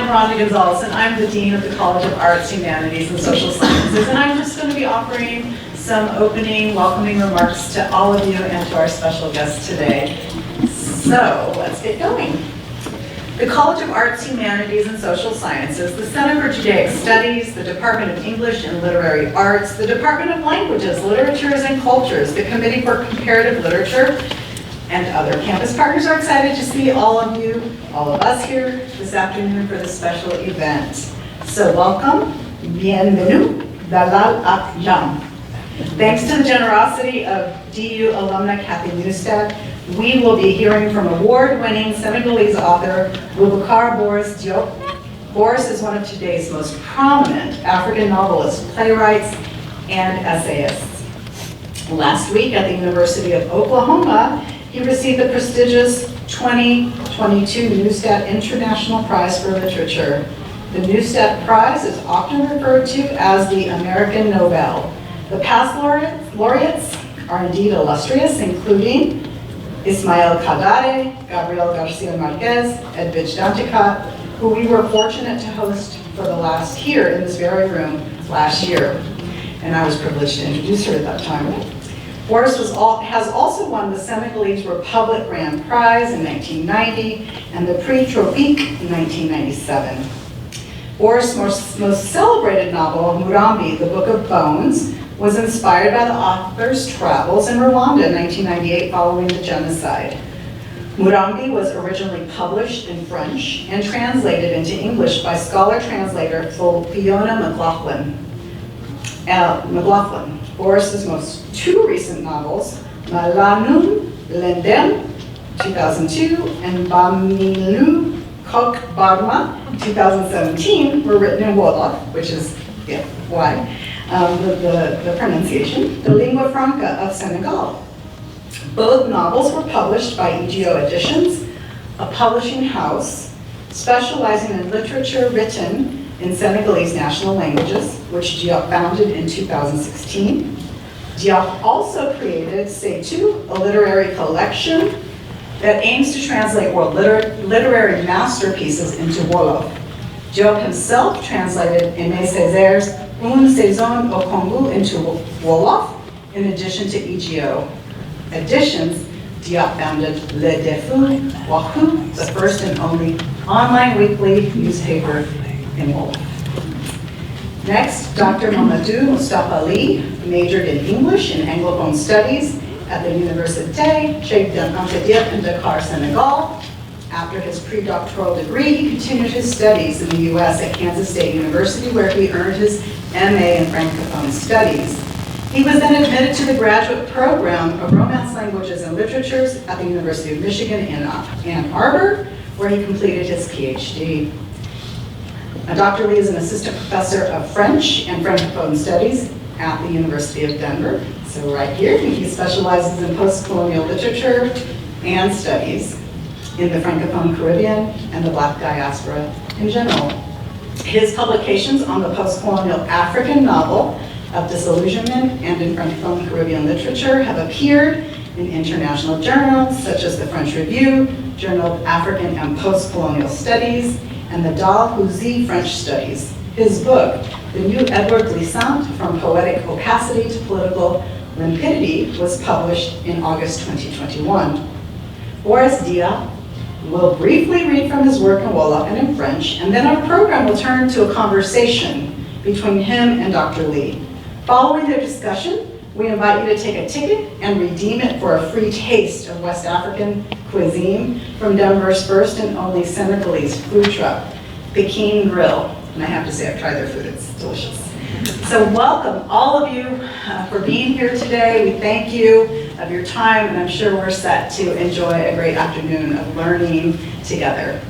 I'm Rhonda Gonzalez, and I'm the Dean of the College of Arts, Humanities, and Social Sciences, and I'm just going to be offering some opening, welcoming remarks to all of you and to our special guests today. So, let's get going. The College of Arts, Humanities, and Social Sciences, the Center for Judaic Studies, the Department of English and Literary Arts, the Department of Languages, Literatures, and Cultures, the Committee for Comparative Literature, and other campus partners are excited to see all of you, all of us here this afternoon for this special event. So welcome, bienvenue, dalal ak-jam. Thanks to the generosity of DU alumna Kathy Neustadt, we will be hearing from award-winning Senegalese author Boubacar Boris Diop. Boris is one of today's most prominent African novelists, playwrights, and essayists. Last week at the University of Oklahoma, he received the prestigious 2022 Neustadt International Prize for Literature. The Neustadt Prize is often referred to as the American Nobel. The past laureates are indeed illustrious, including Ismael Kadare, Gabriel Garcia Marquez, Edwidge Danticat, who we were fortunate to host for the last here in this very room last year. And I was privileged to introduce her at that time. Boris has also won the Senegalese Republic Grand Prize in 1990 and the Prix Tropique in 1997. Boris' most celebrated novel, Murambi, The Book of Bones, was inspired by the author's travels in Rwanda in 1998 following the genocide. Murambi was originally published in French and translated into English by scholar-translator Fiona McLaughlin. Boris's two recent novels, Malanum Lendem, 2002, and Bamilu Kok Barma, 2017, were written in Wolof, which is why the pronunciation, the lingua franca of Senegal. Both novels were published by EGO Editions, a publishing house specializing in literature written in Senegalese national languages, which Diop founded in 2016. Diop also created Seitu, a literary collection that aims to translate world literary masterpieces into Wolof. Diop himself translated Aimé Césaire's Une Saison au Congo into Wolof, in addition to EGO Editions. Diop founded Le Defu Wahu, the first and only online weekly newspaper in Wolof. Next, Dr. Mamadou Moustapha Ly majored in English and Anglophone Studies at the Université Cheikh Anta Diop in Dakar, Senegal. After his pre-doctoral degree, he continued his studies in the US at Kansas State University, where he earned his MA in Francophone Studies. He was then admitted to the graduate program of Romance Languages and Literatures at the University of Michigan in Ann Arbor, where he completed his PhD. Dr. Ly is an assistant professor of French and Francophone Studies at the University of Denver. So right here, he specializes in post-colonial literature and studies in the Francophone Caribbean and the Black diaspora in general. His publications on the post-colonial African novel of disillusionment and in Francophone Caribbean literature have appeared in international journals such as the French Review, Journal of African and Post-Colonial Studies, and the Dalhousie French Studies. His book, The New Edward Glissant, From Poetic Opacity to Political Limpidity, was published in August 2021. Boris Diop will briefly read from his work in Wolof and in French, and then our program will turn to a conversation between him and Dr. Ly. Following their discussion, we invite you to take a ticket and redeem it for a free taste of West African cuisine from Denver's first and only Senegalese food truck, Pekin Grill. And I have to say, I've tried their food, it's delicious. So welcome all of you for being here today. We thank you of your time, and I'm sure we're set to enjoy a great afternoon of learning together.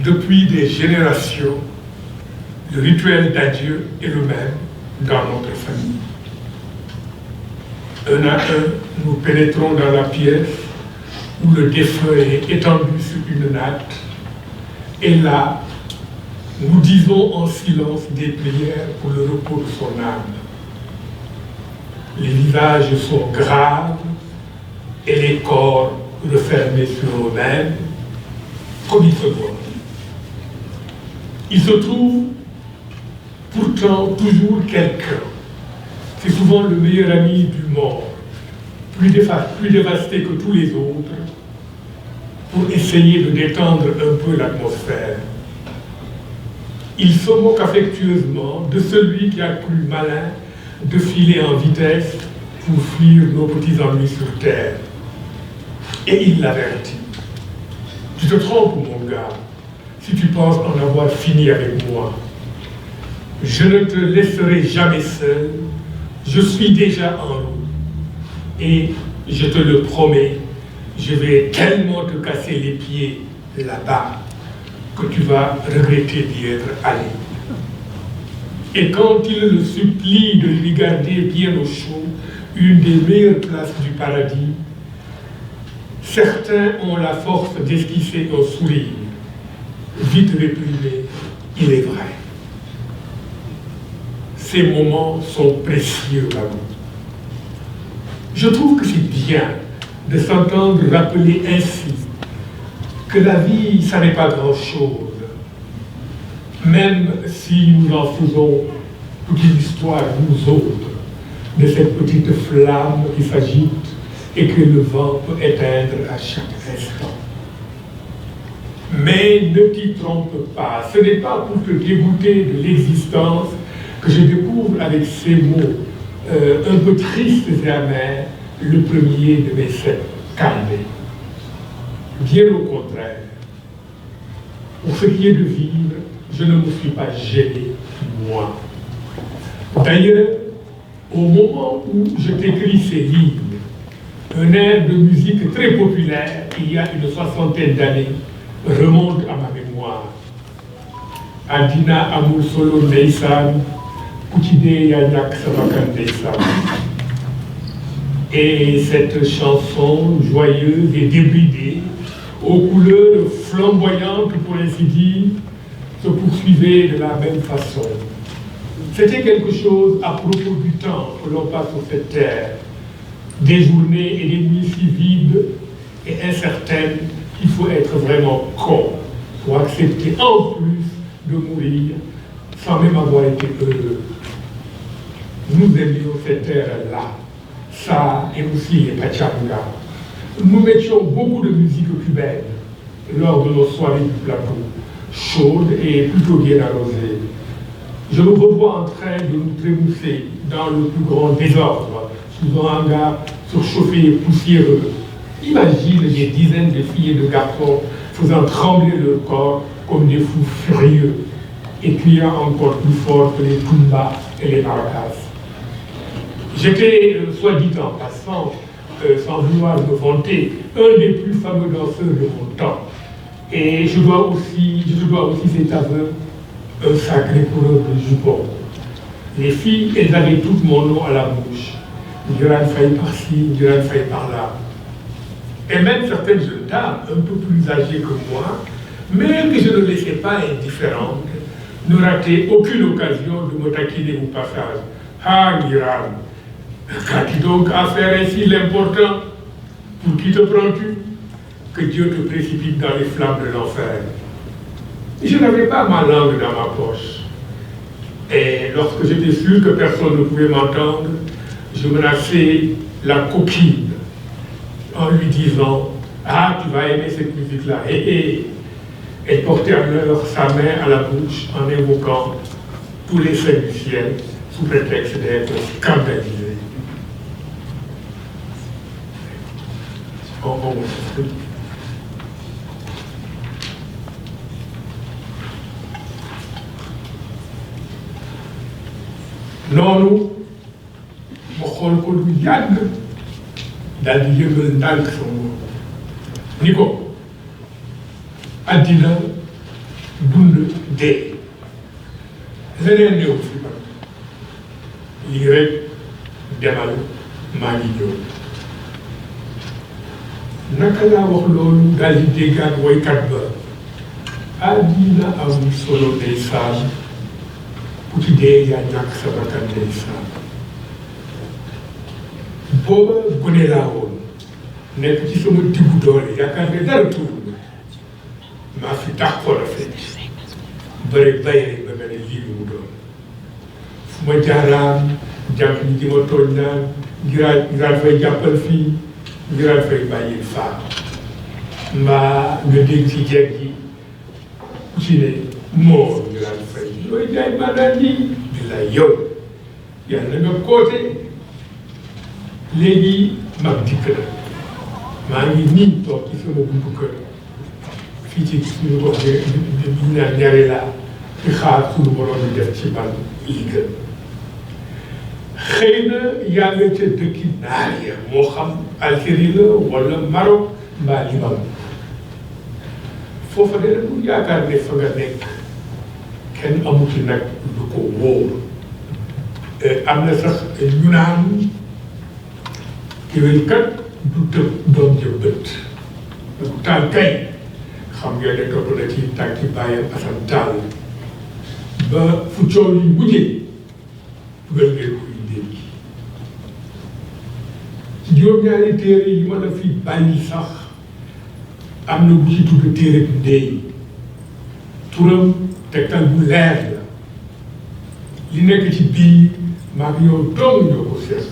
Depuis des générations, le rituel d'adieu est le même dans notre famille. Un à un, nous pénétrons dans la pièce où le défunt est étendu sur une natte, et là, nous disons en silence des prières pour le repos de son âme. Les visages sont graves et les corps refermés sur eux-mêmes, comme il se doit. Il se trouve pourtant toujours quelqu'un. C'est souvent le meilleur ami du mort, plus dévasté que tous les autres, pour essayer de détendre un peu l'atmosphère. Il se moque affectueusement de celui qui a cru malin de filer en vitesse pour fuir nos petits ennuis sur terre. Et il l'avertit. Tu te trompes, mon gars, si tu penses en avoir fini avec moi. Je ne te laisserai jamais seul, je suis déjà en route. Et je te le promets, je vais tellement te casser les pieds là-bas que tu vas regretter d'y être allé. Et quand il le supplie de lui garder bien au chaud une des meilleures places du paradis, certains ont la force d'esquisser un sourire, vite réprimé, il est vrai. Ces moments sont précieux à nous. Je trouve que c'est bien de s'entendre rappeler ainsi que la vie, ça n'est pas grand-chose, même si nous en faisons toute une histoire, nous autres, de cette petite flamme qui s'agite et que le vent peut éteindre à chaque instant. Mais ne t'y trompe pas, ce n'est pas pour te dégoûter de l'existence que je découvre avec ces mots un peu tristes et amers le premier de mes 7 calmés. Bien au contraire, pour ce qui est de vivre, je ne me suis pas gêné, moi. D'ailleurs, au moment où je t'écris ces lignes, un air de musique très populaire, il y a une 60aine d'années, remonte à ma mémoire. Adina Amul Solo Neysan, Kutide Yanyak Savakan Neysan. Et cette chanson joyeuse et débridée, aux couleurs flamboyantes pour ainsi dire, se poursuivait de la même façon. C'était quelque chose à propos du temps que l'on passe sur cette terre, des journées et des nuits si vides et incertaines qu'il faut être vraiment con pour accepter en plus de mourir sans même avoir été heureux. Nous aimions cette terre-là, ça et aussi les pachanga. Nous mettions beaucoup de musique cubaine lors de nos soirées du plateau, chaudes et plutôt bien arrosées. Je me revois en train de nous trémousser dans le plus grand désordre, sous un hangar surchauffé et poussiéreux. Imagine des dizaines de filles et de garçons faisant trembler leur corps comme des fous furieux et criant encore plus fort que les tumbas et les maracas. J'étais, soit dit en passant, sans vouloir me vanter, un des plus fameux danseurs de mon temps. Et je dois aussi cet aveu, un sacré coureur de jupons. Les filles, elles avaient toutes mon nom à la bouche. Duran Faye par-ci, Duran Faye par-là. Et même certaines jeunes dames, un peu plus âgées que moi, mais que je ne laissais pas indifférentes, ne rataient aucune occasion de me taquiner au passage. Ah, Duran, qu'as-tu donc à faire ainsi l'important? Pour qui te prends-tu? Que Dieu te précipite dans les flammes de l'enfer. Je n'avais pas ma langue dans ma poche. Et lorsque j'étais sûr que personne ne pouvait m'entendre, je menaçais la coquine en lui disant « Ah, tu vas aimer cette musique-là. » Et elle portait alors sa main à la bouche en invoquant tous les saints du ciel sous prétexte d'être scandalisé. noonu ma xool ko lu yàgg daal di yëngal ndànk sama ni ko àddina dund dee leneen néew fi ba lii rek demal maa ngi ñëw naka laa wax loolu daal di déggaat woykat ba àddina am solo ndeysaan ku ci dee yaa ñàkk sa bakkan ndeysaan booba gone laa woon nekk ci sama diggu doole yaakaar ne dara tuuru maa fi tàqoon a fekk bëri bayre ba mel ne lii mu doon fu ma jaaraan jàpp ñi di ma tooñ naan ngiraan fay jàppal fii ngiraan fay bàyyi faam mbaa nga dégg ci jeeg yi ku ci ne moo ngiraan fay looy jaay maanaam lii di la yow yàlla nga koote léegi mag dikk na maa ngi nii toog ci sama buntu kër fii ci suñu gox bi naan ñaari laa di xaar suñu borom bi def ci man li gën xëy na yaa nga ca dëkki naar ya moo xam Algérie la wala Maroc mbaa Liban foofa de bu yaakaar ne fa nga nekk kenn amu ci nag lu ko wóor am na sax ñu naan kéwél kat du tëb doom ja bët bu taal kay xam ngeen ne topp na ci tànki bàyyam Assane Tall ba fu coow yi mujjee dugal ngeen ko dégg ci juróom-ñaari téere yi ma la fi bàyyi sax am na bu ci tudd téere bi ndey turam tegtal bu leer la li nekk ci biir maa ngi yow dong ñoo ko seet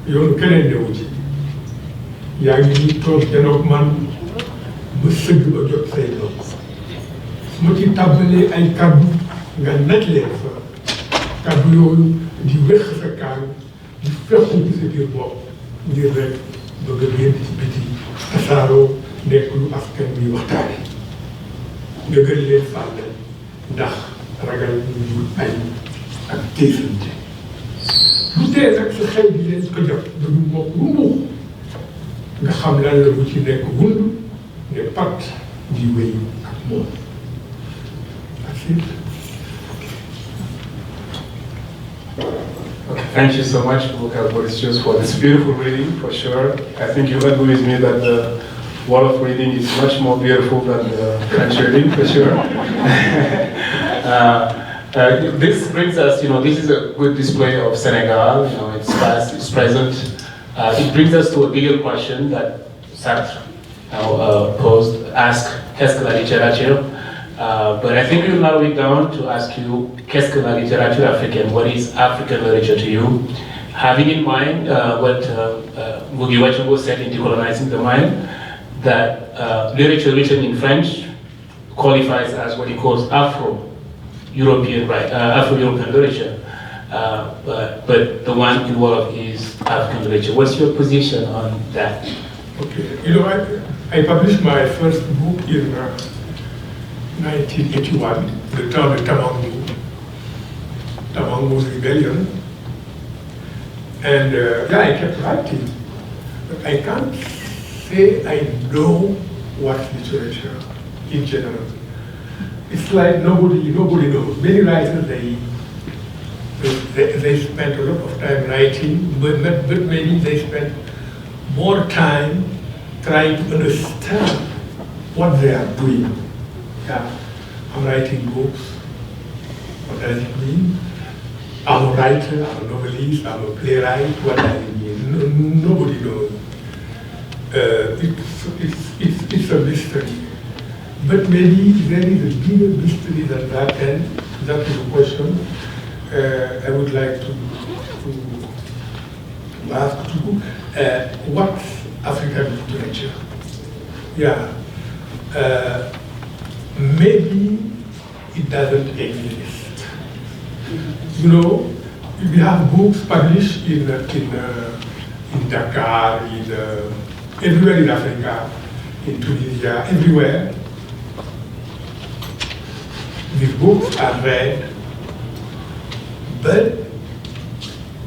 yoonu keneen newu ci yaa ngi nii toog janoog man ma sëgg ba jot say doom su ma ci tàbbalee ay kaddu nga naj leen fa kaddu yooyu di wéx sa kaan di fekku ci sa biir bopp ngir rek bëgg a génn ci biti tasaaroo nekk lu askan bi waxtaane nga gën leen fàlle ndax ragal ñu ay ak téesante lu tee nag sa xel bi leen ko jot ba ñu bokk rumbu nga xam lan la bu ci nekk wund ne pat di wéy ak moom Okay, thank you so much, Boubacar Boris Diop, for this beautiful reading, for sure. I think you agree with me that the wall of reading is much more beautiful than the French reading, for sure. This brings us, this is a good display of Senegal, it's past, it's present. It brings us to a bigger question that Sartre asked, qu'est-ce que la littérature? But I think we'll narrow it down to ask you, qu'est-ce que la littérature africaine? What is African literature to you? Having in mind what Ngugi wa Thiong'o said in Decolonizing the Mind, that literature written in French qualifies as what he calls Afro-European literature. But the one involved is African literature. What's your position on that? Okay, I published my first book in 1981, The Temps de Tamango's Rebellion. And I kept writing. But I can't say I know what's literature in general. It's like nobody knows. Many writers, they spend a lot of time writing, but maybe they spend more time trying to understand what they are doing. Yeah, I'm writing books. What does it mean? I'm a writer, I'm a novelist, I'm a playwright. What does it mean? Nobody knows. it's a mystery. But maybe there is a bigger mystery than that, and that is a question I would like to ask you. What's African literature? Yeah. Maybe it doesn't exist. You know, we have books published in Dakar, everywhere in Africa, in Tunisia, everywhere. These books are read, but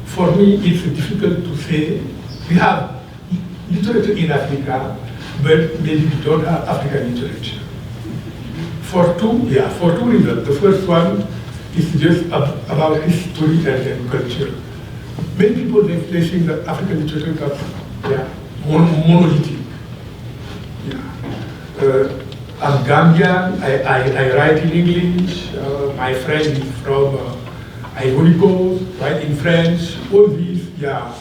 for me it's difficult to say. We have literature in Africa, but maybe we don't have African literature. For two reasons. The first one is just about history and culture. Many people they think that African literature is monolithic. Yeah. I'm Gambian, I write in English, my friend is from Ivory Coast, write in French, all these, yeah.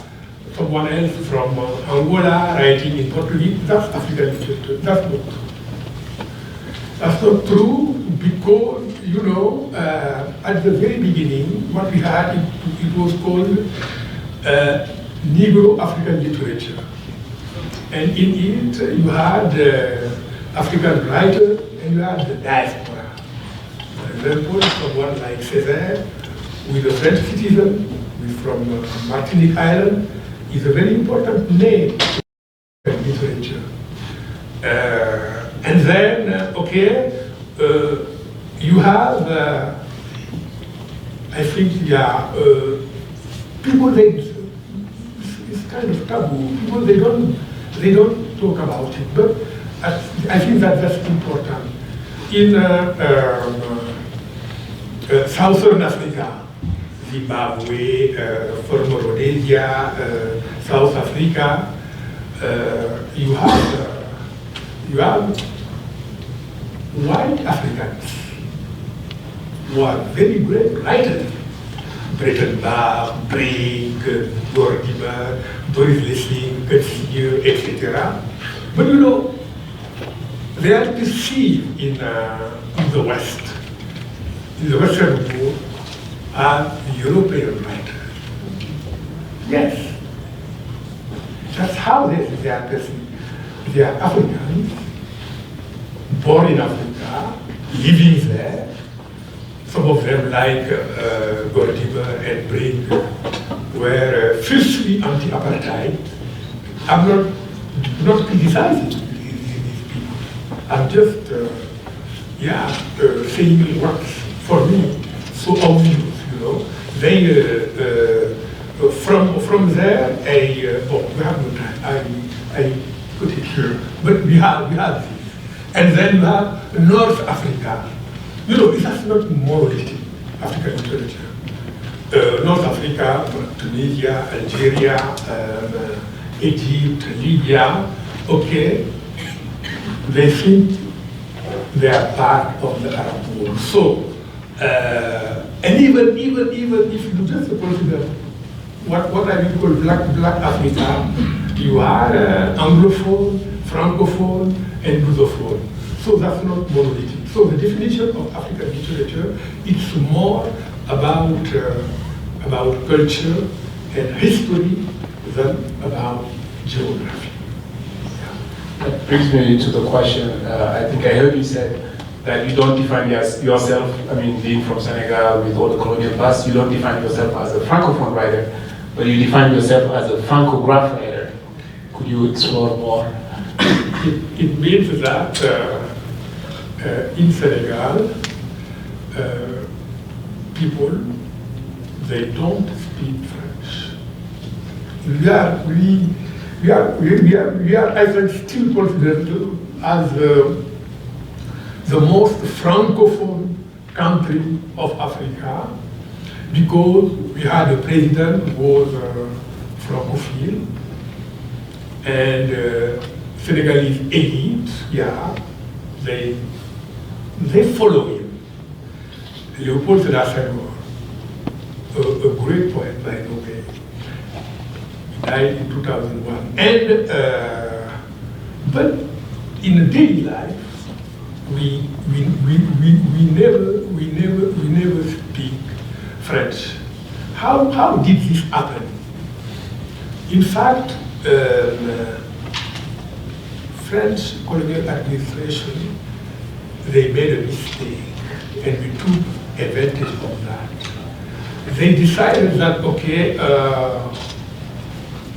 Someone else from Angola writing in Portuguese, that's African literature, that's not true. That's not true because, you know, at the very beginning, what we had, it was called Negro African literature. And in it, you had African writers and you had the diaspora. For example, someone like Césaire, who is a French citizen, who is from Martinique Island, is a very important name in literature. And then, you have, I think, people, it's kind of taboo. People, they don't talk about it, but I think that's important. In Southern Africa, Zimbabwe, former Rhodesia, South Africa, you have white Africans who are very great writers. Breitenbach, Brink, Gordimer, Boris Lessing, Coetzee, etc. But you know, they are perceived in the West, in the Western world, as European writers. Yes. That's how they are perceived. They are Africans, born in Africa, living there. Some of them, like Gordimer and Brink, were fiercely anti-apartheid. I'm not criticizing these people. I'm just, saying what's for me so obvious. You know, they from there. We have no time. I put it here, but we have this, and then we have North Africa. You know, it has not monolithic African literature. North Africa, Tunisia, Algeria, Egypt, Libya, okay, they think they are part of the Arab world. So, and even if you just consider what I will call black Africa, you are Anglophone, Francophone, and Lusophone. So that's not monolithic. So the definition of African literature, it's more about culture and history than about geography. That brings me to the question. I think I heard you said that you don't define yourself, I mean, being from Senegal with all the colonial past, you don't define yourself as a Francophone writer, but you define yourself as a Francograph writer. Could you explore more? It means that in Senegal, people, they don't speak French. We are I think, still considered as the most Francophone country of Africa, because we had a president who was Francophile, and Senegalese elite, they follow him. Léopold Sédar Senghor, a great poet, by the way, he died in 2001. And But in daily life, we never speak French. How did this happen? In fact, French colonial administration, they made a mistake, and we took advantage of that. They decided that, okay,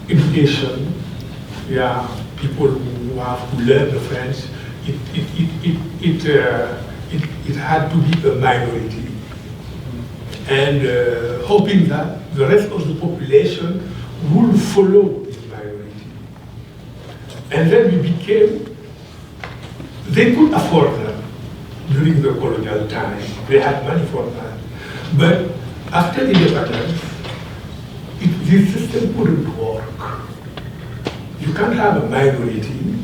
education, yeah, people who have to learn the French, it had to be a minority. And hoping that the rest of the population would follow this minority. And then we became, they could afford that during the colonial time. They had money for that. But after independence, this system couldn't work. You can't have a minority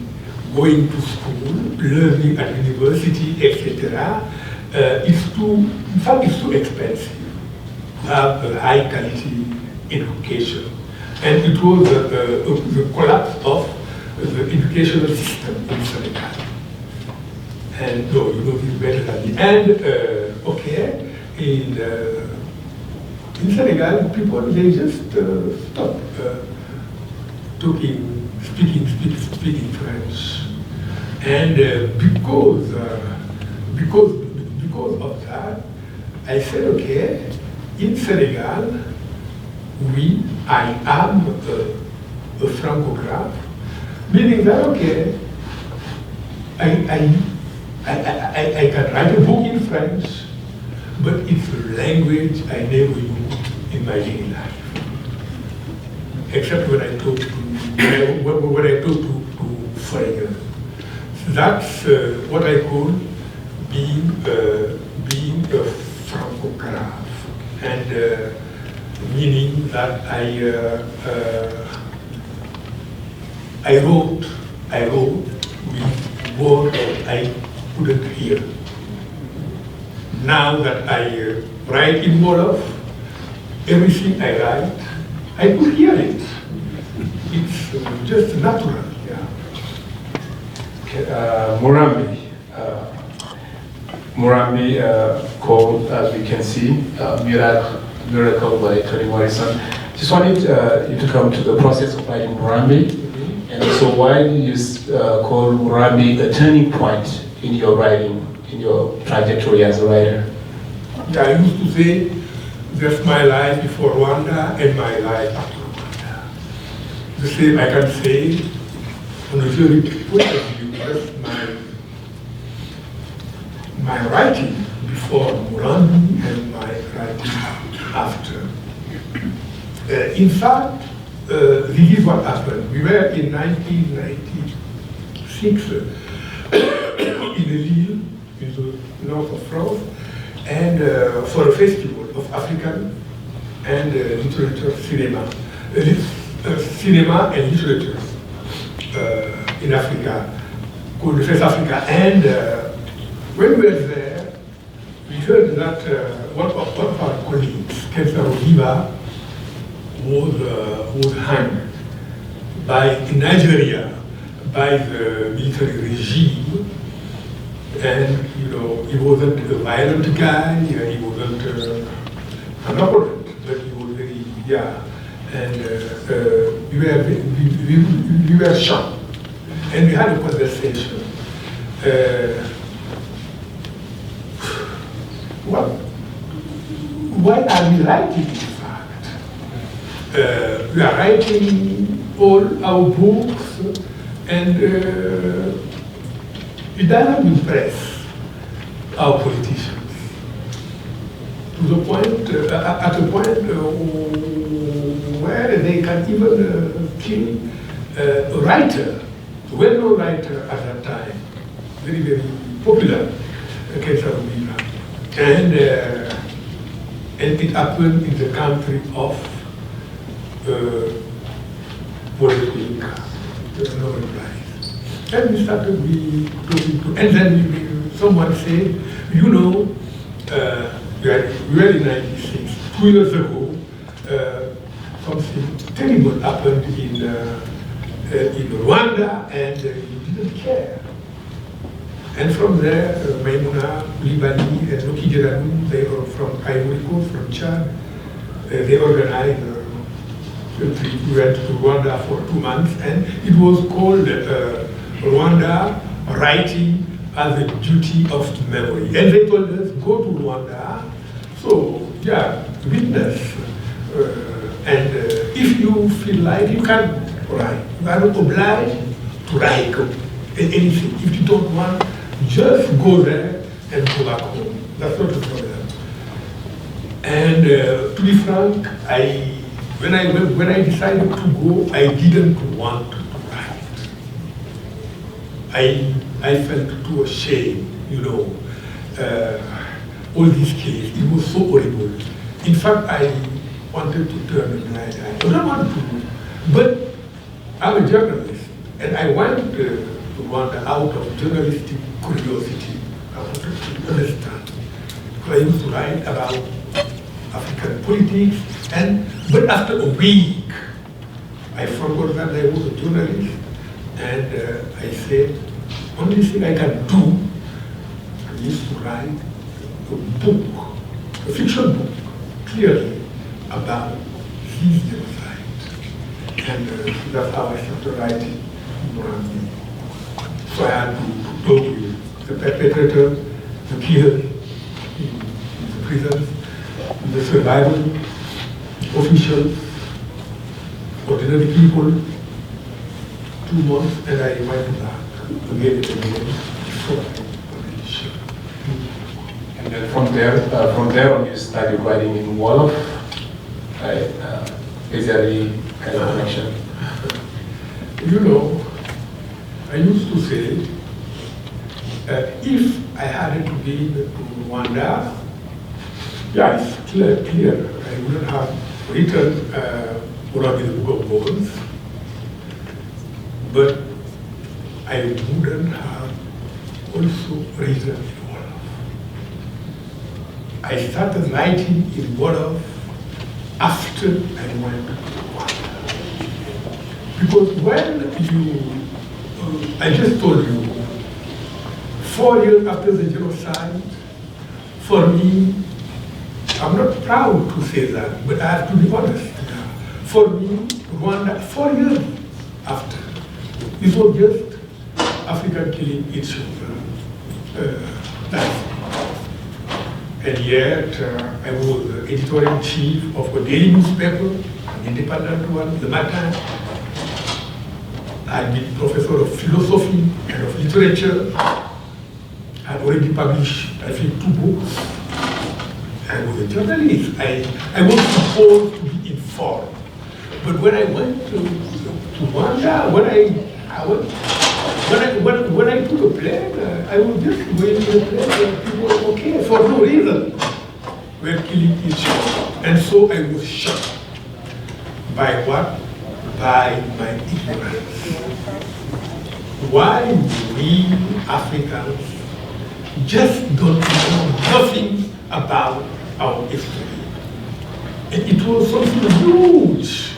going to school, learning at university, etc. It's too expensive to have a high quality education. And it was the collapse of the educational system in Senegal. And no, you know this better than me. And okay, in Senegal, people, they just stop speaking French. And because of that, I said, okay, in Senegal, I am a Francographe, meaning that, okay, I can write a book in French, but it's a language I never use in my daily life, except when I talk to foreigners. That's what I call being a Francographe, and meaning that I wrote with words I couldn't hear. Now that I write in Wolof, everything I write, I could hear it. It's just natural, yeah. Okay, Murambi called, as we can see, Miracle by Toni Morrison. Just wanted you to come to the process of writing Murambi, and also why do you call Murambi a turning point in your writing, in your trajectory as a writer? Yeah, I used to say, that's my life before Rwanda and my life after Rwanda. The same I can say, on a very point of view, that's my writing before Murambi and my writing after. In fact, this is what happened. We were in 1996 in Lille, in the north of France, and for a festival of African and literature cinema. Cinema and literature in Africa, called the Fest Africa. And when we were there, we heard that one of our colleagues, Kensaro Viva, was hanged in Nigeria by the military regime. And you know, he wasn't a violent guy, he wasn't an opponent, but he was very, yeah. And we were shocked. And we had a conversation. Why are we writing, in fact? We are writing all our books, and it doesn't impress our politicians. To the point, at a point where they can even kill a writer, a well-known writer at that time, very, very popular, Kensarubina. And it happened in the country of Boris. There's no reply. And we started talking to, and then someone said, you know, we were in 96, 2 years ago, something terrible happened in in Rwanda, and you didn't care. And from there, Maimouna, Libani, and Loki Geranu, they were from Ivory Coast, from Chad. They organized a trip. We went to Rwanda for 2 months, and it was called Rwanda Writing as a Duty of Memory. And they told us, go to Rwanda. So, yeah, witness. And if you feel like you can write, you are not obliged to write anything. If you don't want, just go there and go back home. That's not a problem. And to be frank, when I decided to go, I didn't want to write. I felt too ashamed, you know. All these cases, it was so horrible. In fact, I wanted to turn a blind eye. I don't want to, but I'm a journalist, and I went to Rwanda out of journalistic curiosity. I wanted to understand. So I used to write about African politics, but after a week, I forgot that I was a journalist, and I said, only thing I can do is to write a book, a fiction book, clearly about his genocide. And that's how I started writing Murambi. So I had to talk with the perpetrators, the killers in the prisons, the survivors, officials, ordinary people. 2 months, and I went back again and again before the publication. And then from there on, you started writing in Wolof. Is there any kind of connection? You know, I used to say, if I had to be in Rwanda, yeah, it's clear. I wouldn't have written Murambi, the Book of Bones, but I wouldn't have also written in Wolof. I started writing in Wolof after I went to Rwanda. Because when I just told you, 4 years after the genocide, for me, I'm not proud to say that, but I have to be honest. For me, Rwanda, 4 years after, it was just Africa killing each other. That's it. And yet, I was editor-in-chief of a daily newspaper, an independent one, The Matin. I'd been professor of philosophy and of literature. I'd already published, I think, 2 books. I was a journalist. I was supposed to be informed. But when I went to Rwanda, when I took a plane, I was just going to a place where people were okay for no reason. We're killing each other. And so I was shocked. By what? By my ignorance. Why we Africans just don't know nothing about our history. And it was something huge.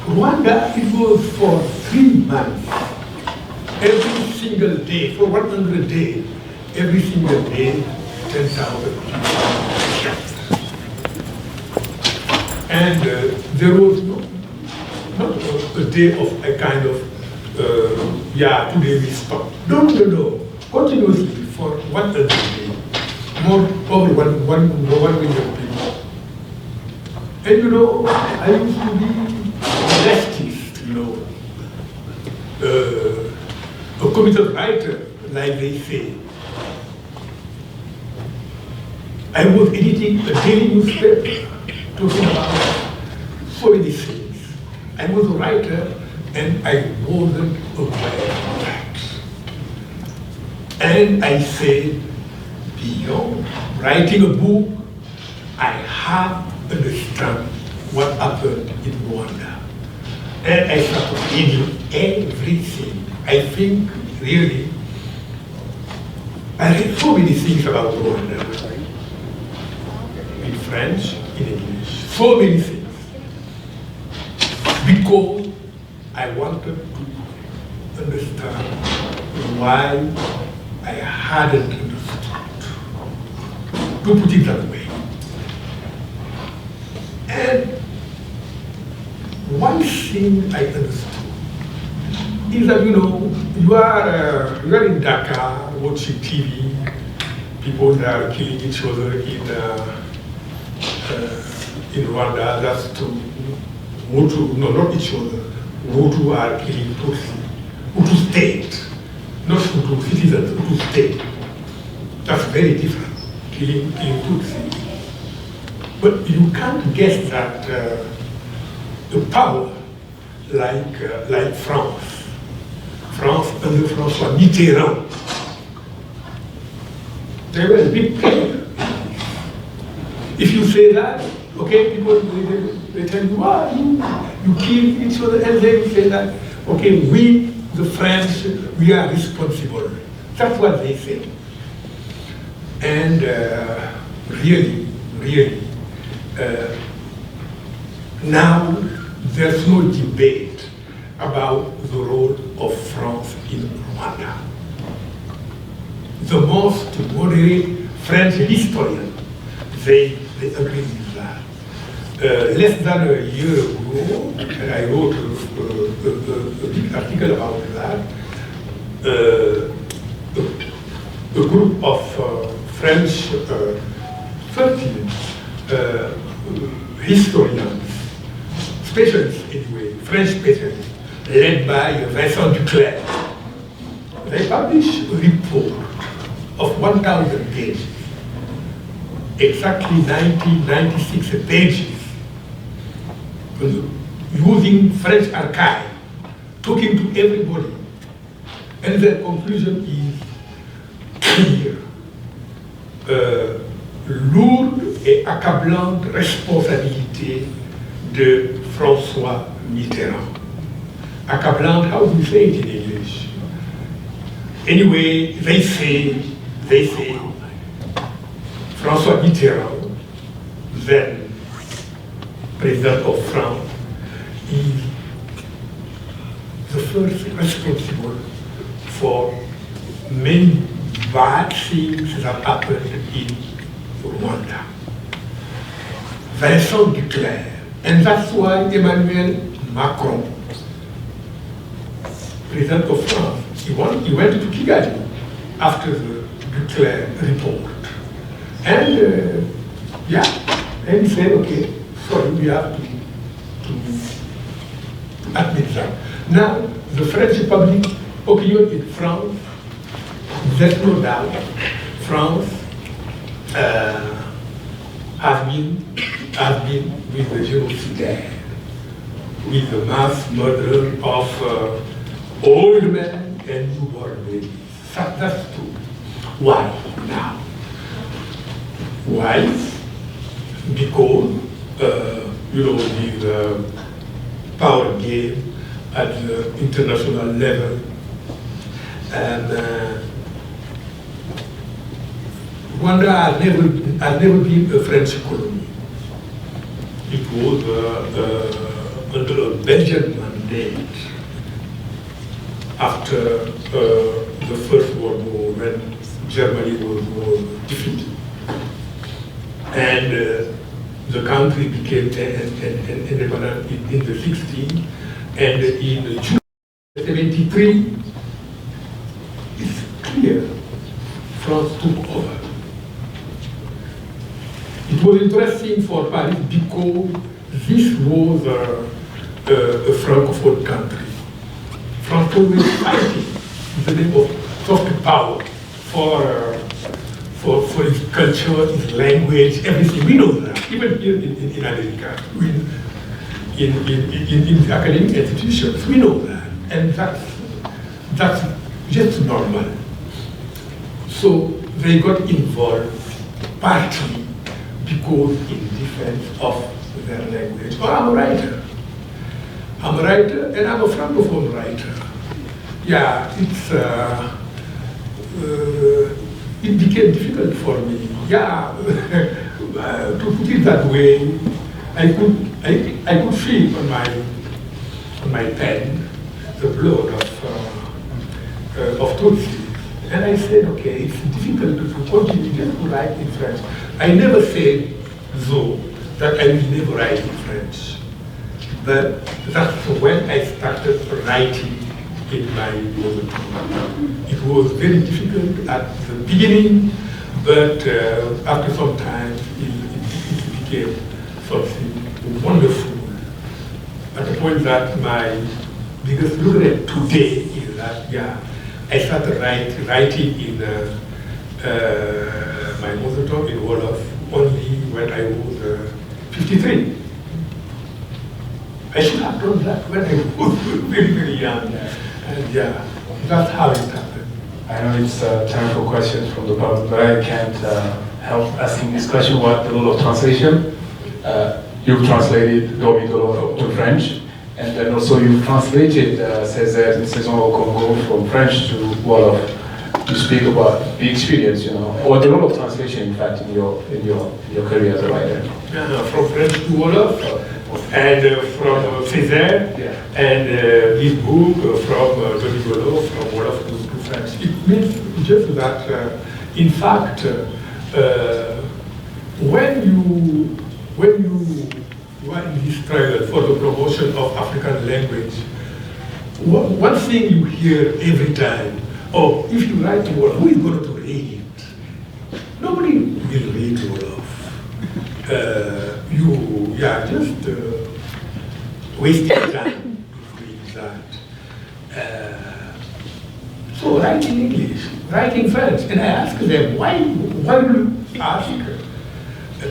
Rwanda, it was for 3 months. Every single day, for 100 days, every single day, 10,000 people. And there was not a day of a kind of, today we stop. No. Continuously for 100 days, over 1 million people. And you know, I used to be leftist, you know, a committed writer, like they say. I was editing a daily newspaper, talking about so many things. I was a writer, and I wasn't aware of that. And I said, beyond writing a book, I have to understand what happened in Rwanda. And I started reading everything. I think, really, I read so many things about Rwanda. In French, in English, so many things. Because I wanted to understand why I hadn't understood, to put it that way. And one thing I understood is that, you are in Dakar watching TV, people that are killing each other in Rwanda, that's to Hutu, no, not each other. Hutu are killing Tutsi. Hutu state, not Hutu citizens, Hutu state. That's very different, killing Tutsi. But you can't guess that the power like France under François Mitterrand, they were a big player. If you say that, okay, people they tell you, you kill each other, and they will say that, okay, we, the French, we are responsible. That's what they say. And really, now there's no debate about the role of France in Rwanda. The most moderate French historian, they agree with that. Less than a year ago, and I wrote a big article about that, a group of French 13 historians, specialists anyway, French specialists, led by Vincent Duclerc. They published a report of 1,000 pages, exactly 96 pages, using French archive, talking to everybody. And the conclusion is clear. Lourde et accablante responsabilité de François Mitterrand. Accablante, how do you say it in English? Anyway, they say, François Mitterrand, then President of France, is the first responsible for many bad things that happened in Rwanda. Vincent Duclerc, and that's why Emmanuel Macron, President of France, he went to Kigali after the Duclerc report. And and he said, okay, sorry, we have to admit that. Now, the French public opinion in France, there's no doubt, France has been with the genocide, with the mass murder of old men and newborn babies. That's true. Why now? Why? Because the power game at the international level, and Rwanda has never been a French colony. It was under a Belgian mandate after the First World War, when Germany was defeated. And the country became independent in the 60s, and in June 73, it's clear France took over. It was interesting for Paris because this was a Francophone country. France always fighting in the name of soft power for its culture, its language, everything. We know that, even here in America, in the academic institutions, we know that. And that's just normal. So they got involved partly because in defense of their language. Oh, I'm a writer. I'm a writer, and I'm a Francophone writer. Yeah, it became difficult for me. Yeah, to put it that way, I could feel on my pen the blood of Tutsi. And I said, okay, it's difficult to continue just to write in French. I never said, though, that I will never write in French. But that's when I started writing in my mother tongue. It was very difficult at the beginning, but after some time, it became something wonderful. At the point that my biggest regret today is that, yeah, I started writing in my mother tongue in Wolof only when I was 53. I should have done that when I was very, very young. And yeah, that's how it happened. I know it's time for questions from the public, but I can't help asking this question. What the role of translation? You've translated Dormidolo to French, and then also you translated Césaire in Saison au Congo from French to Wolof. You speak about the experience, you know, or the role of translation, in fact, in your career as a writer. From French to Wolof, and from Césaire, and this book from Dormidolo, from Wolof to French. It means just that, in fact, when you are in this struggle for the promotion of African language, one thing you hear every time, oh, if you write Wolof, who is going to read it? Nobody will read Wolof. You just wasting time doing that. So write in English, write in French, and I ask them, why do you ask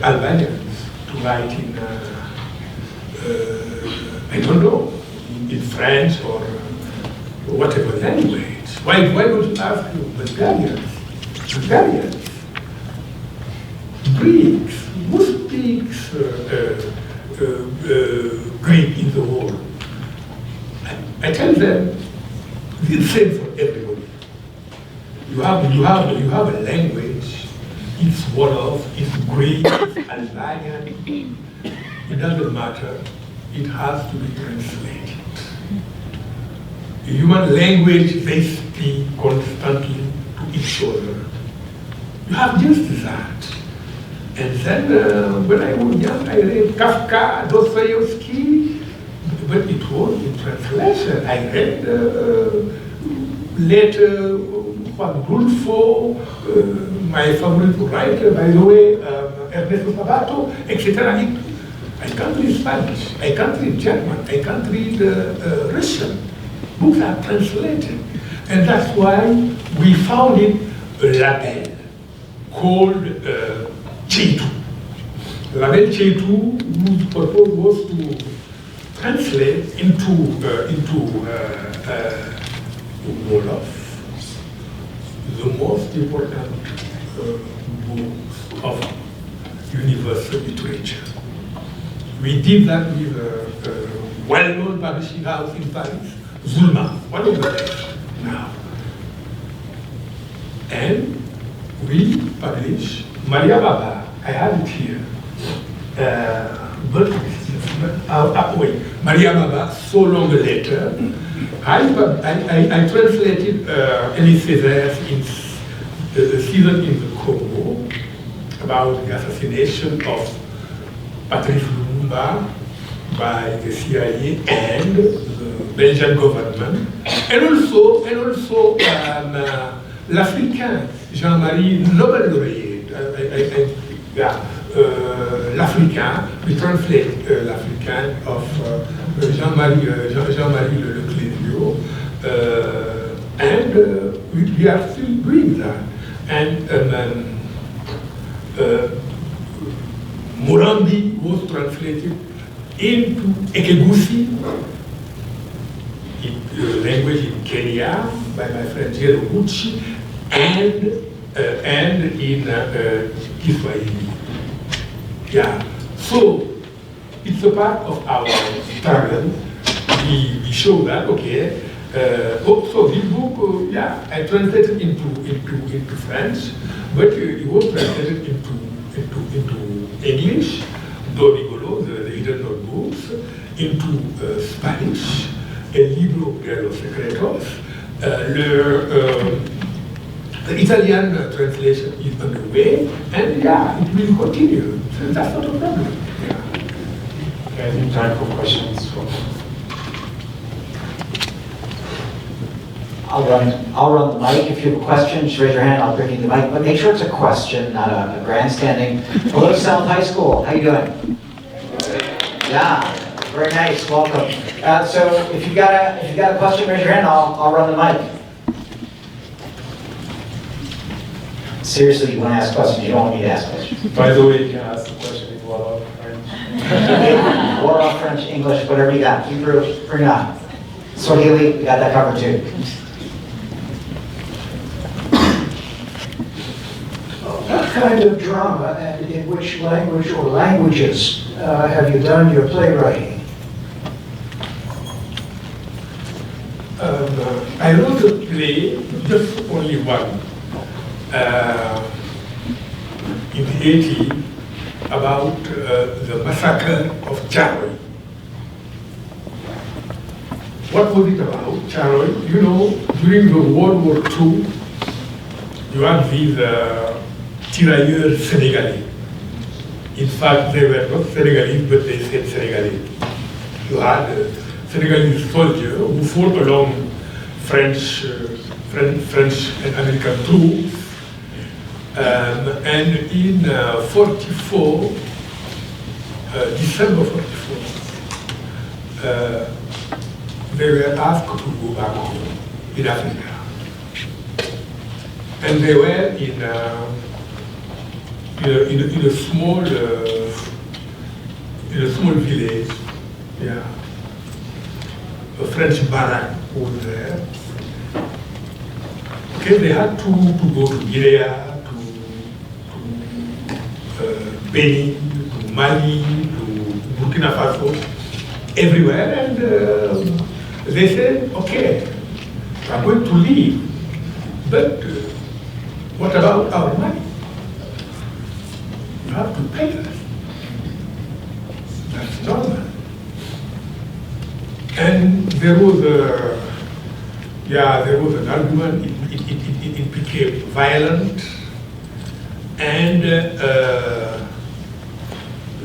Albanians to write in, I don't know, in French or whatever language? Why don't you ask Bulgarians, Greeks, who speaks Greek in the world? I tell them the same for everybody. You have a language. It's Wolof, it's Greek, it's Albanian. It doesn't matter. It has to be translated. The human language, they speak constantly to each other. You have just that. And then when I was young, I read Kafka, Dostoevsky, but it was in translation. I read later Juan Rulfo, my favorite writer, by the way, Ernesto Sabato, etc. I can't read Spanish, I can't read German, I can't read Russian. Books are translated. And that's why we founded a label called Chetu. Label Chetu, whose purpose was to translate into Wolof the most important books of universal literature. We did that with a well-known publishing house in Paris, Zulma, one of the best now. And we publish Maria Baba. I have it here. Wait, Maria Baba, so long later. I translated Elie Césaire's Season in the Congo about the assassination of Patrice Lumumba by the CIA and the Belgian government, and also l'Africain, Jean-Marie Nobel laureate. L'Africain, we translate l'Africain of Jean-Marie Le Clésio, and we are still doing that. And Murambi was translated into Ekegusi, language in Kenya by my friend Jero Gucci, and in Kiswahili. Yeah, so it's a part of our struggle. We show that, okay. So this book, I translated into French, but it was translated into English, Dormidolo, the hidden notebooks, into Spanish, El libro de los secretos. The Italian translation is underway, and yeah, it will continue. So that's not a problem. I think time for questions. I'll run the mic. If you have a question, just raise your hand. I'll bring you the mic. But make sure it's a question, not a grandstanding. Hello, South High School. How you doing? Yeah, very nice. Welcome. So if you got a question, raise your hand. I'll run the mic. Seriously, you want to ask questions? You don't want me to ask questions. By the way, you can ask the question in Wolof, French. Wolof, French, English, whatever you got. Hebrew, bring it on. Swahili, we got that covered too. What kind of drama and in which language or languages have you done your playwriting? I wrote a play, just only one, in the 80s about the massacre of Charoy. What was it about, Charoy? You know, during the World War II, you had these tirailleurs Senegalese. In fact, they were not Senegalese, but they said Senegalese. You had Senegalese soldiers who fought along French and American troops. And in 44, December 44, they were asked to go back home in Africa. And they were in a small village, yeah. A French barrack was there. Okay, they had to go to Guinea, to Benin, to Mali, to Burkina Faso, everywhere, and they said, okay, I'm going to leave, but what about our money? You have to pay us. That's normal. And there was an argument. It became violent, and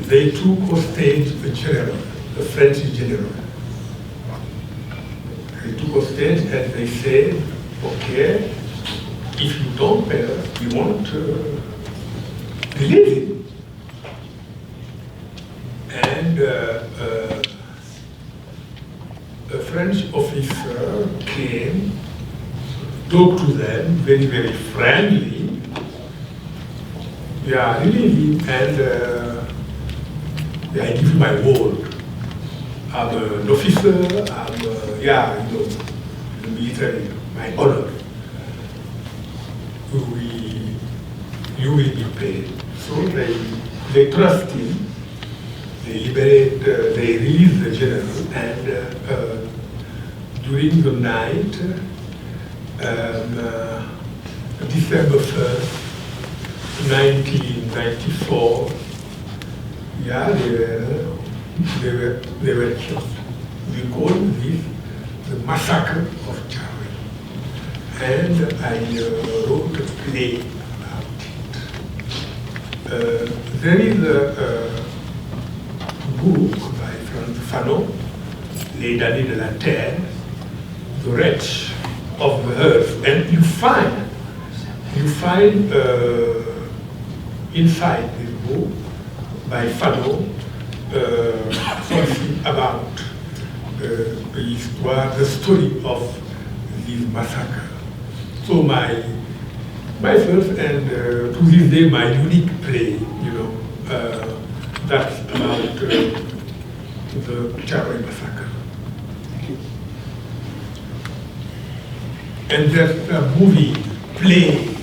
they took hostage the general, the French general. They took hostage, and they said, "Okay, if you don't pay us, we won't release it." And a French officer came, talked to them, very, very friendly. Yeah, really, and I give you my word. I'm an officer, I'm, in the military, my honor. You will be paid. So they trust him. They release the general, and during the night, December 1st, 1994, yeah, they were killed. We call this the massacre of Charoy. And I wrote a play about it. There is a book by Francophone, Les damnés de la terre, the wretch of the earth, and you find inside this book by Fano something about the story of this massacre. So my first and to this day my unique play, that's about the Charoy massacre. And there's a movie, play,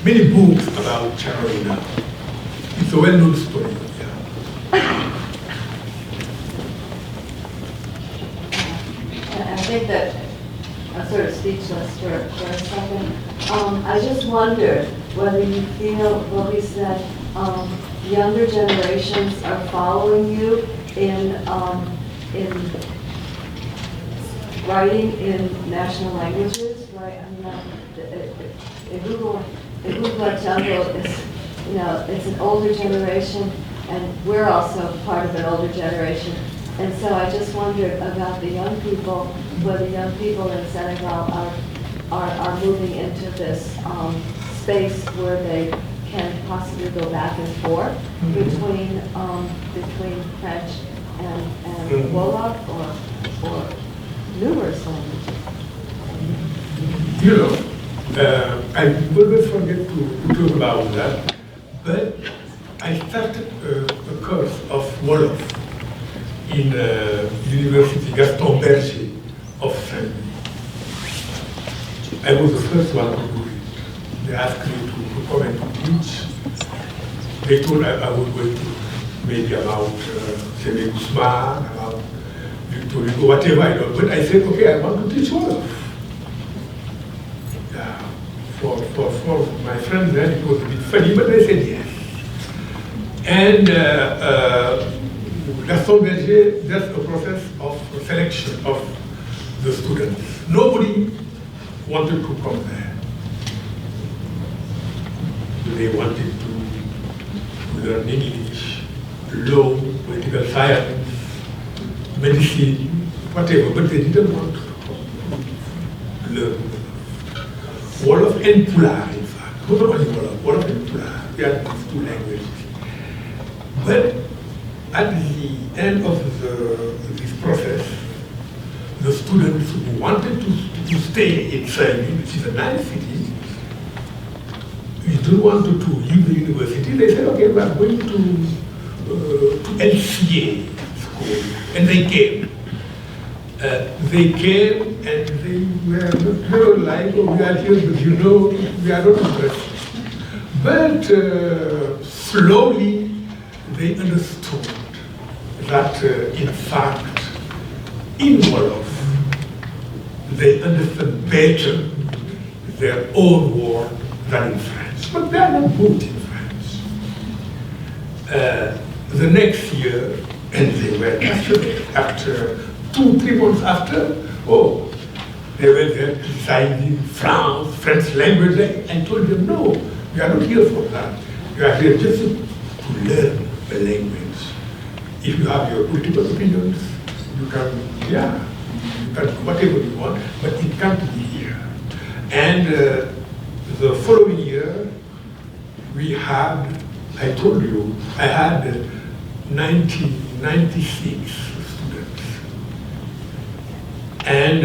many books about Charoy now. It's a well-known story. I think that I'm sort of speechless for a second. I just wondered whether you feel what we said, younger generations are following you in writing in national languages, right? I mean, Igugwa Jungle is, you know, it's an older generation, and we're also part of an older generation. And so I just wondered about the young people, whether young people in Senegal are moving into this space where they can possibly go back and forth between French and Wolof or numerous languages. You know, I always forget to talk about that, but I started a course of Wolof in University Gaston Berger of Saint-Louis. I was the first one to do it. They asked me to come and to teach. They told I was going to maybe about Senegalese, about Victor Hugo, whatever I know. But I said, okay, I want to teach Wolof. For my friends then it was a bit funny, but they said yes. And Gaston Berger, that's a process of selection of the students. Nobody wanted to come there. They wanted to learn English, law, political science, medicine, whatever, but they didn't want to learn Wolof and Pulaar, in fact. Not only Wolof and Pulaar. We had these two languages. But at the end of this process, the students who wanted to stay in Saint-Louis, which is a nice city, we didn't want to leave the university. They said, okay, we are going to LCA school. And they came. They came and they were not very like, oh, we are here, but you know, we are not interested. But slowly they understood that, in fact, in Wolof, they understand better their own word than in French. But they are not both in French. The next year, and they were after 2-3 months after, oh, they were there criticizing France, French language. I told them, no, we are not here for that. We are here just to learn the language. If you have your political opinions, you can, yeah, you can do whatever you want, but it can't be here. And the following year, we had, I told you, I had 96 students. And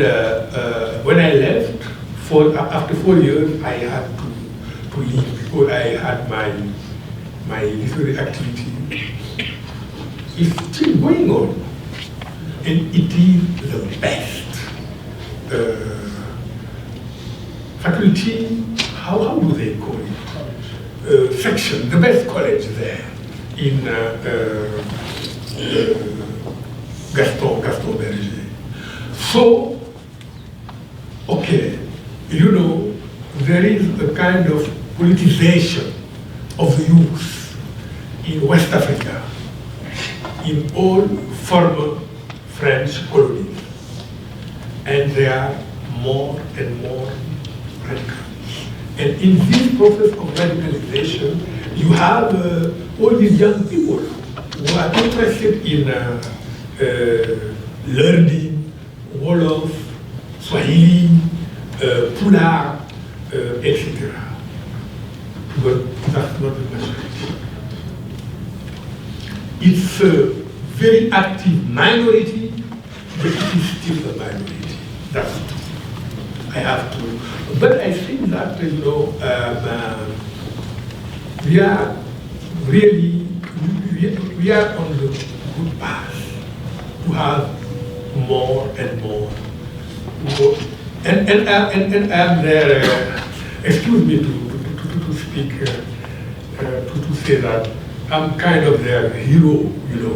when I left, after 4 years, I had to leave because I had my literary activity. It's still going on, and it is the best faculty. How do they call it? Section, the best college there in Gaston Berger. So, okay, you know, there is a kind of politicization of the youth in West Africa, in all former French colonies. And they are more and more radical. And in this process of radicalization, you have all these young people who are interested in learning Wolof, Swahili, Pulaar, etc. But that's not the majority. It's a very active minority, but it is still a minority. That's true. I have to. But I think that, you know, we are really, we are on the good path to have more and more. And I'm there, excuse me to speak, to say that I'm kind of their hero, you know.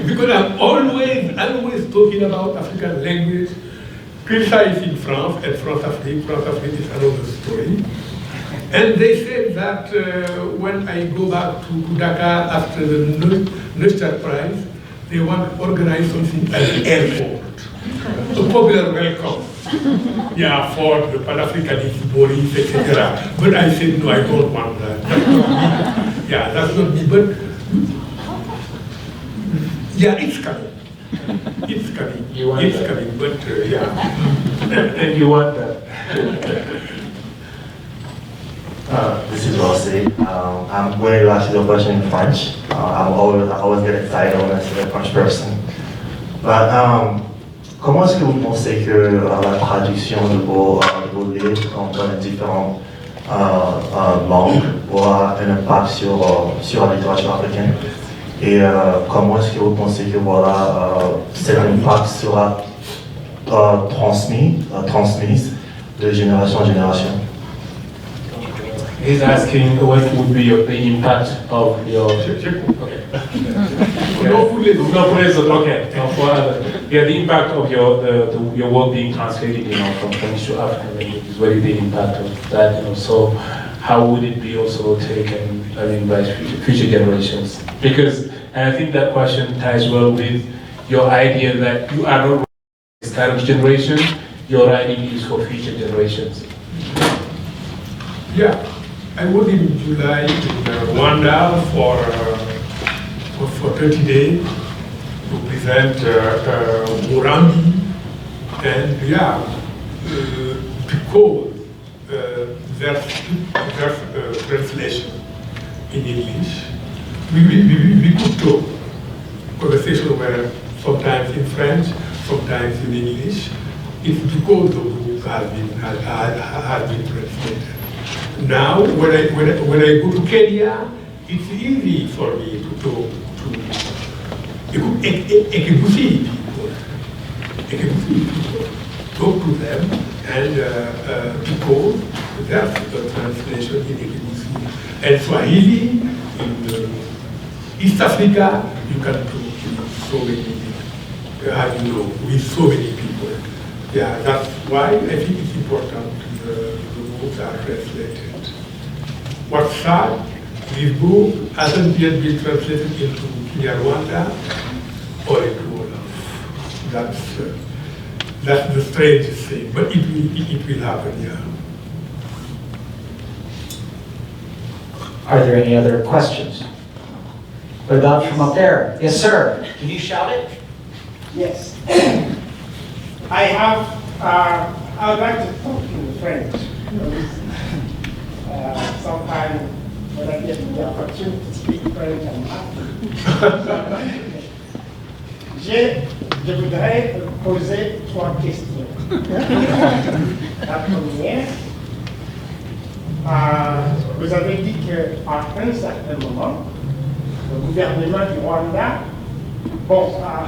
Because I'm always talking about African language, criticizing France and France-Afrique. France-Afrique is another story. And they said that when I go back to Dakar after the Neustadt Prize, they want to organize something at the airport. a popular welcome. Yeah, for the Pan-Africanist Boris, etc. But I said, no, I don't want that. That's not me. Yeah, that's not me. But yeah, it's coming. It's coming. It's coming. But yeah. And you want that. This is Rossi. I'm going to ask you a question in French. I always get excited when I see a French person. But comment est-ce que vous pensez que la traduction de vos livres dans les différentes langues aura un impact sur la littérature africaine? Et comment est-ce que vous pensez que cet impact sera transmis de génération en génération? He's asking what would be the impact of your... Okay. Yeah, the impact of your work being translated, from French to African languages. What is the impact of that? So how would it be also taken, by future generations? Because, and I think that question ties well with your idea that you are not this current generation, your writing is for future generations. Yeah. I was in July in Rwanda for 30 days to present Murambi, and because there's translation in English, we could talk. Conversation were sometimes in French, sometimes in English. It's because the book has been translated. Now, when I go to Kenya, it's easy for me to talk to Ekebusi people, talk to them, and because that's the translation in Ekebusi. And Swahili, in East Africa, you can talk to so many, with so many people. Yeah, that's why I think it's important the books are translated. What's sad, this book hasn't yet been translated into Rwanda or into Wolof. That's the strangest thing, but it will happen, yeah. Are there any other questions? What about from up there? Yes, sir. Can you shout it? Yes. I would like to talk in French. Sometimes when I get the opportunity to speak French, I'm happy. Je voudrais poser 3 questions. La première, vous avez dit qu'à un certain moment, le gouvernement du Rwanda,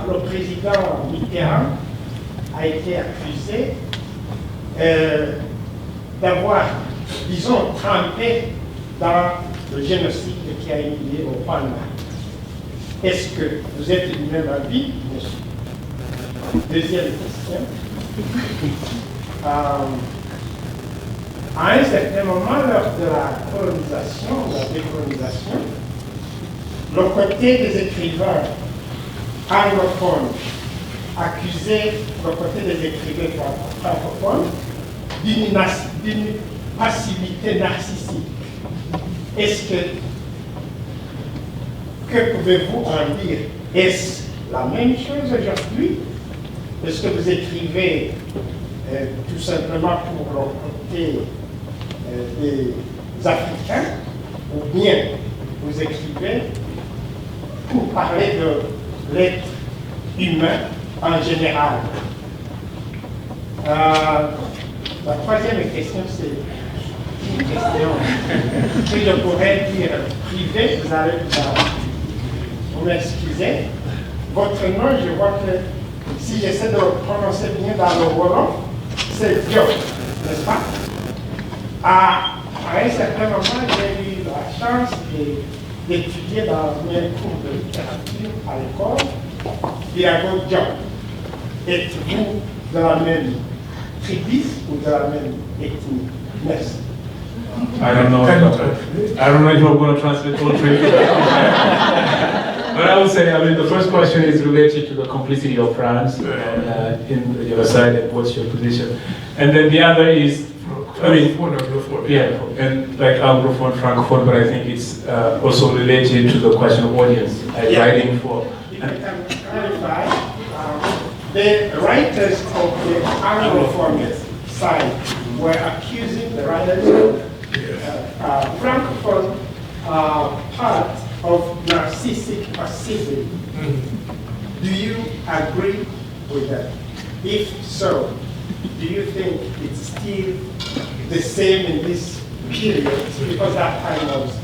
le président Mitterrand a été accusé d'avoir, disons, trempé dans le génocide qui a eu lieu au Rwanda. Est-ce que vous êtes du même avis, monsieur? Deuxième question. À un certain moment, lors de la colonisation, la décolonisation, le côté des écrivains anglophones accusait le côté des écrivains francophones d'une passivité narcissique. Est-ce que pouvez-vous en dire? Est-ce la même chose aujourd'hui? Est-ce que vous écrivez tout simplement pour le côté des Africains, ou bien vous écrivez pour parler de l'être humain en général? La troisième question, c'est une question que je pourrais dire privée, vous allez vous m'excuser. Votre nom, je vois que si j'essaie de le prononcer bien dans le wolof, c'est Diop, n'est-ce pas? À un certain moment, j'ai eu la chance d'étudier dans un cours de littérature à l'école, Diago Diop. Êtes-vous de la même tribu ou de la même ethnie? Merci. I don't know if you're going to translate all three. But I would say, I mean, the first question is related to the complicity of France in the genocide, and what's your position? And then the other is, I mean, yeah, and like Anglophone, Francophone, but I think it's also related to the question of audience, like writing for. If I can clarify, the writers of the Anglophone side were accusing the writers of Francophone part of narcissistic pacifism. Do you agree with that? If so, do you think it's still the same in this period? Because that time was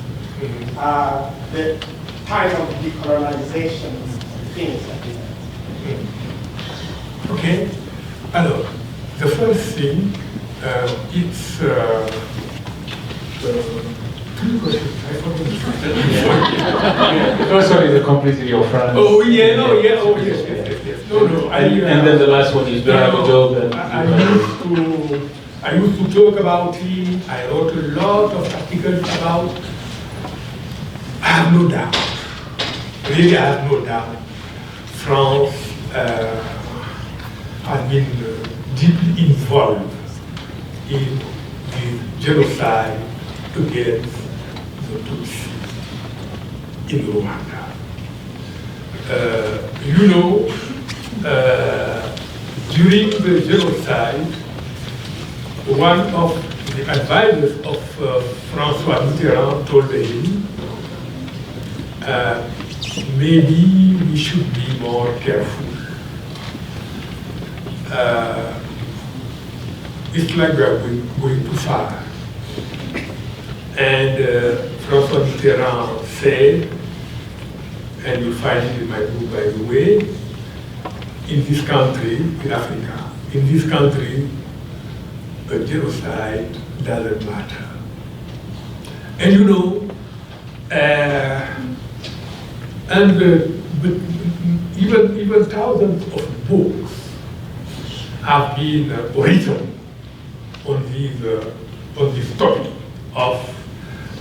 the time of decolonization, things like that. Okay. Alors, the first thing, it's two questions. I forgot. The first one is the complicity of France. Oh yeah, no, yeah, oh yes. No. And then the last one is do you have a job? And I used to talk about him. I wrote a lot of articles about. I have no doubt. Really, I have no doubt. France has been deeply involved in the genocide against the Tutsi in Rwanda. During the genocide, one of the advisors of François Mitterrand told him, maybe we should be more careful. It's like we are going too far. And François Mitterrand said, and you find it in my book, by the way, in this country, in Africa, in this country, a genocide doesn't matter. And but even thousands of books have been written on this topic of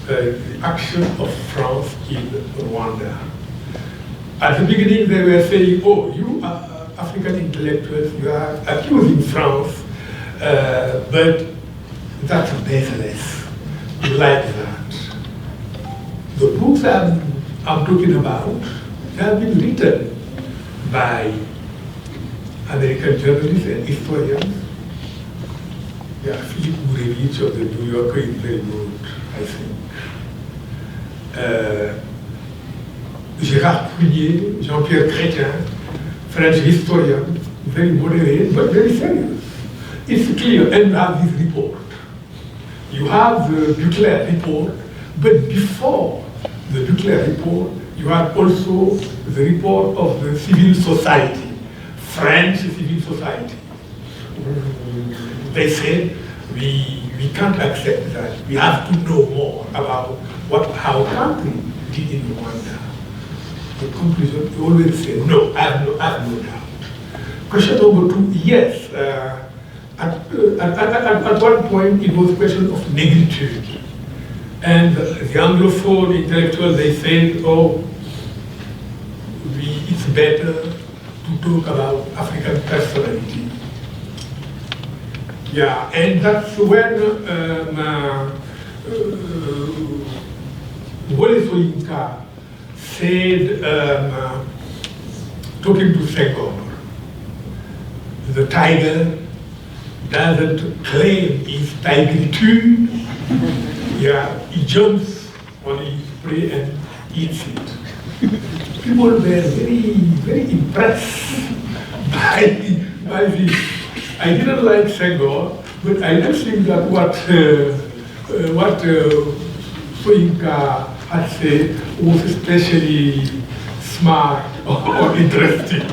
the action of France in Rwanda. At the beginning, they were saying, "Oh, you African intellectuals, you are accusing France, but that's baseless. You like that." The books I'm talking about have been written by American journalists and historians. Yeah, Philippe Murambi of the New Yorker is very good, I think. Gérard Prunier, Jean-Pierre Chrétien, French historian, very moderate but very serious. It's clear, and you have this report. You have the Duclerc report, but before the Duclerc report, you have also the report of the civil society, French civil society. They said, we can't accept that. We have to know more about how country did in Rwanda. The conclusion, you always say, no, I have no doubt. Question number two, yes. At one point, it was a question of negritude. And the Anglophone intellectuals, they said, oh, it's better to talk about African personality. Yeah, and that's when Wole Soyinka said, talking to Senghor, the tiger doesn't claim his tigritude. Yeah, he jumps on his prey and eats it. People were very, very impressed by this. I didn't like Senghor, but I don't think that what Soyinka had said was especially smart or interesting.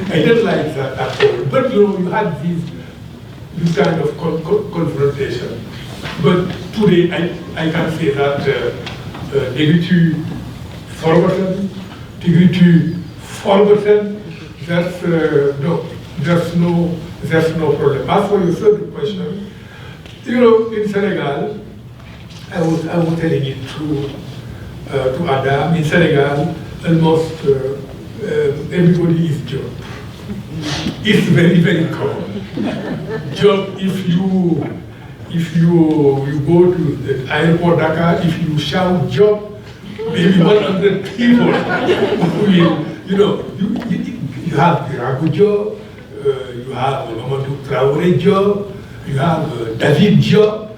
I didn't like that at all. But you had this kind of confrontation. But today I can say that negritude forgotten, negritude forgotten. There's no problem. As for your third question, in Senegal, I was telling it to Adam. In Senegal, almost everybody is Job. It's very, very common. Job, if you go to the airport Dakar, if you shout Job, maybe 100 people will, you have Birago Job, you have Mamadou Traoré Job, you have David Job,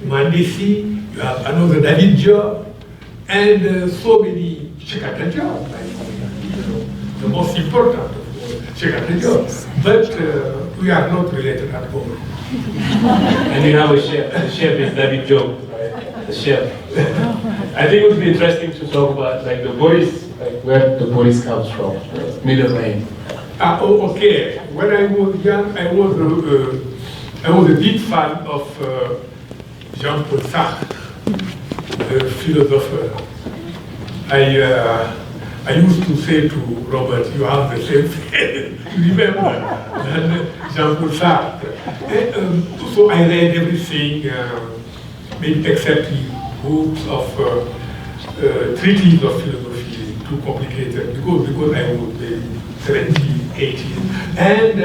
Mandesi, you have another David Job, and so many Chekata Job. The most important of all, Chekata Job. But we are not related at all. And you have a chef. The chef is David Job, right? The chef. I think it would be interesting to talk about like the Boris, like where the Boris comes from, middle name. Okay. When I was young, I was a big fan of Jean-Paul Sartre, the philosopher. I used to say to Robert, you have the same thing, remember, than Jean-Paul Sartre. So I read everything, maybe except the books of treatises of philosophy, too complicated, because I was maybe 17, 18. And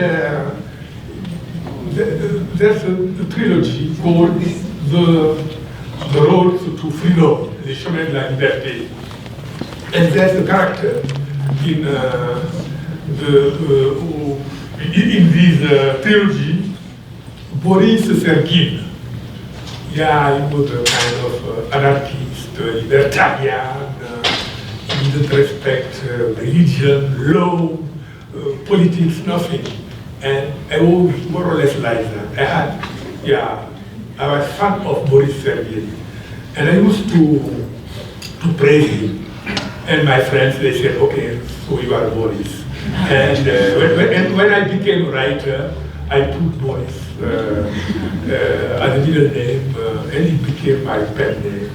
there's a trilogy called The Road to Freedom, Les Chemins de la Liberté. And there's a character in this trilogy, Boris Sergin. Yeah, he was a kind of anarchist, libertarian, he didn't respect religion, law, politics, nothing. And I was more or less like that. I was fan of Boris Sergin. And I used to praise him. And my friends, they said, okay, so you are Boris. And when I became a writer, I put Boris as a middle name, and it became my pen name.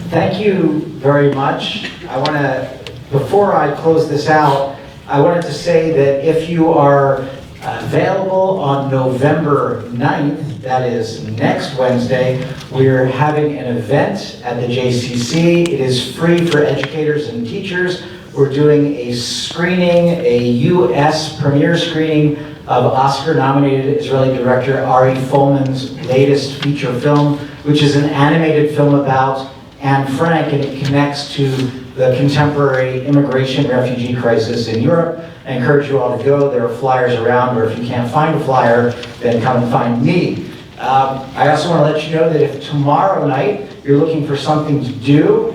Thank you very much. I want to, before I close this out, I wanted to say that if you are available on November 9th, that is next Wednesday, we're having an event at the JCC. It is free for educators and teachers. We're doing a screening, a US premiere screening of Oscar-nominated Israeli director Ari Folman's latest feature film, which is an animated film about Anne Frank, and it connects to the contemporary immigration refugee crisis in Europe. I encourage you all to go. There are flyers around, or if you can't find a flyer, then come and find me. I also want to let you know that if tomorrow night you're looking for something to do,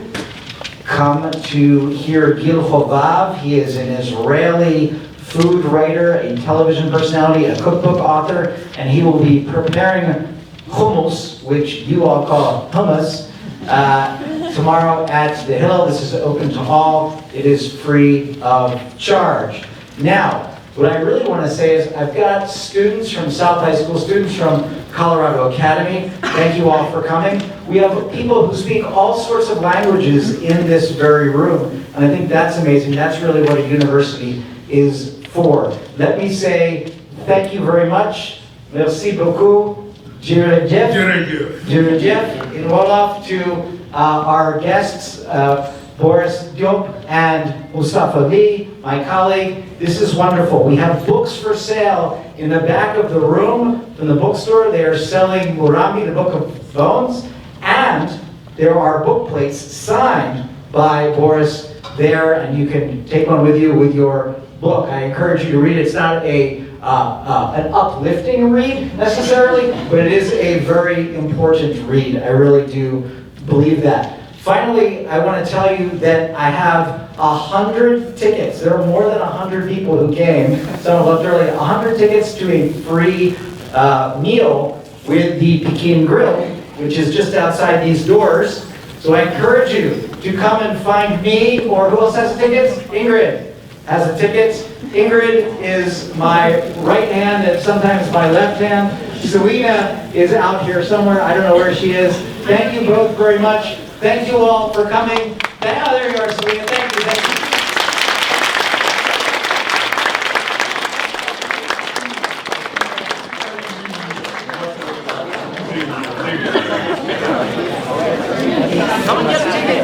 come to hear Gil Hovav. He is an Israeli food writer, a television personality, a cookbook author, and he will be preparing hummus, which you all call hummus, tomorrow at the Hillel. This is open to all. It is free of charge. Now, what I really want to say is I've got students from South High School, students from Colorado Academy. Thank you all for coming. We have people who speak all sorts of languages in this very room, and I think that's amazing. That's really what a university is for. Let me say thank you very much. Merci beaucoup. Jirajef. In Wolof to our guests, Boris Diop and Moustapha Ly, my colleague. This is wonderful. We have books for sale in the back of the room from the bookstore. They are selling Murambi, the Book of Bones, and there are book plates signed by Boris there, and you can take one with you with your book. I encourage you to read it. It's not an uplifting read necessarily, but it is a very important read. I really do believe that. Finally, I want to tell you that I have 100 tickets. There are more than 100 people who came. Some left early. 100 tickets to a free meal with the Pekin Grill, which is just outside these doors. So I encourage you to come and find me, or who else has tickets? Ingrid has the tickets. Ingrid is my right hand and sometimes my left hand. Selena is out here somewhere. I don't know where she is. Thank you both very much. Thank you all for coming. Oh, there you are, Selena. Thank you. Thank you. Come and get a ticket.